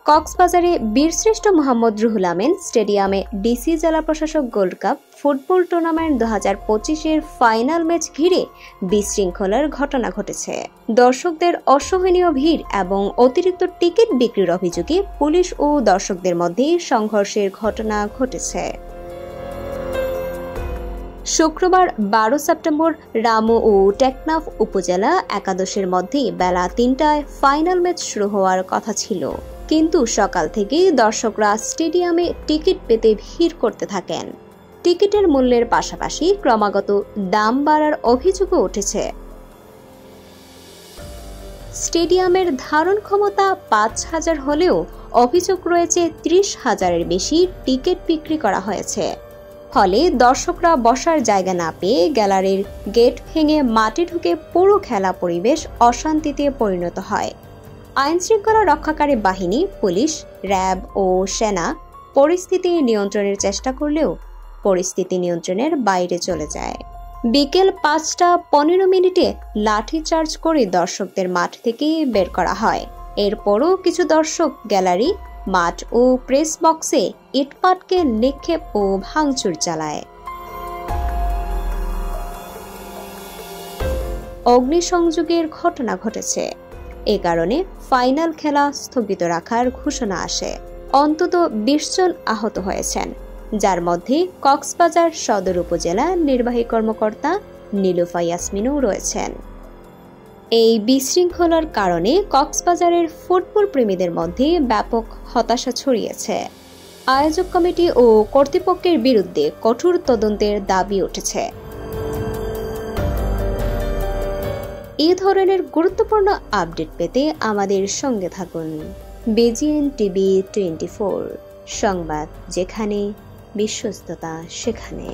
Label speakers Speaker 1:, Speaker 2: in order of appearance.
Speaker 1: কক্সবাজারে বীরশ্রেষ্ঠ মোহাম্মদ রুহুল আমিন স্টেডিয়ামে ডিসি জেলা প্রশাসক গোল্ড কাপ ফুটবল টুর্নামেন্ট 2025-এর ফাইনাল ম্যাচ ঘিরে বিশৃঙ্খলার ঘটনা ঘটেছে। দর্শকদের অসহনীয় ভিড় এবং অতিরিক্ত টিকিট বিক্রির অভিযোগে পুলিশ ও দর্শকদের মধ্যে সংঘর্ষের ঘটনা ঘটেছে। শুক্রবার 12 সেপ্টেম্বর রামু ও টেকনাফ উপজেলা একাদশের মধ্যে বেলা 3টায় ফাইনাল ম্যাচ শুরু হওয়ার কথা ছিল, কিন্তু সকাল থেকেই দর্শকরা স্টেডিয়ামে টিকিট পেতে ভিড় করতে থাকেন। টিকিটের মূল্যের পাশাপাশি ক্রমাগত দাম বাড়ার অভিযোগও উঠেছে। স্টেডিয়ামের ধারণ ক্ষমতা 5,000 হলেও অভিযোগ রয়েছে 30,000-এর বেশি টিকিট বিক্রি করা হয়েছে। ফলে দর্শকরা বসার জায়গা না পেয়ে গ্যালারির গেট ভেঙে মাঠে ঢুকে পুরো খেলা পরিবেশ অশান্তিতে পরিণত হয়। আইনশৃঙ্খলা রক্ষাকারী বাহিনী, পুলিশ, র্যাব ও সেনা পরিস্থিতি নিয়ন্ত্রণের চেষ্টা করলেও পরিস্থিতি নিয়ন্ত্রণের বাইরে চলে যায়। বিকেল 5টা 15 লাঠিচার্জ করে দর্শকদের মাঠ থেকে বের করা হয়। এরপরও কিছু দর্শক গ্যালারি, মাঠ ও প্রেস বক্সে ইটপাটকে নিক্ষেপ ও ভাঙচুর চালায়। অগ্নিসংযোগের ঘটনা ঘটেছে। এ কারণে ফাইনাল খেলা স্থগিত রাখার ঘোষণা আসে। অন্তত 20 জন আহত হয়েছেন, যার মধ্যে কক্সবাজার সদর উপজেলা নির্বাহী কর্মকর্তা নীলুফা ইয়াসমিনও রয়েছেন। এই বিশৃঙ্খলার কারণে কক্সবাজারের ফুটবল প্রেমীদের মধ্যে ব্যাপক হতাশা ছড়িয়েছে। আয়োজক কমিটি ও কর্তৃপক্ষের বিরুদ্ধে কঠোর তদন্তের দাবি উঠেছে। এই ধরনের গুরুত্বপূর্ণ আপডেট পেতে আমাদের সঙ্গে থাকুন। বিজিএন টিভি 24, সংবাদ যেখানে, বিশ্বস্ততা সেখানে।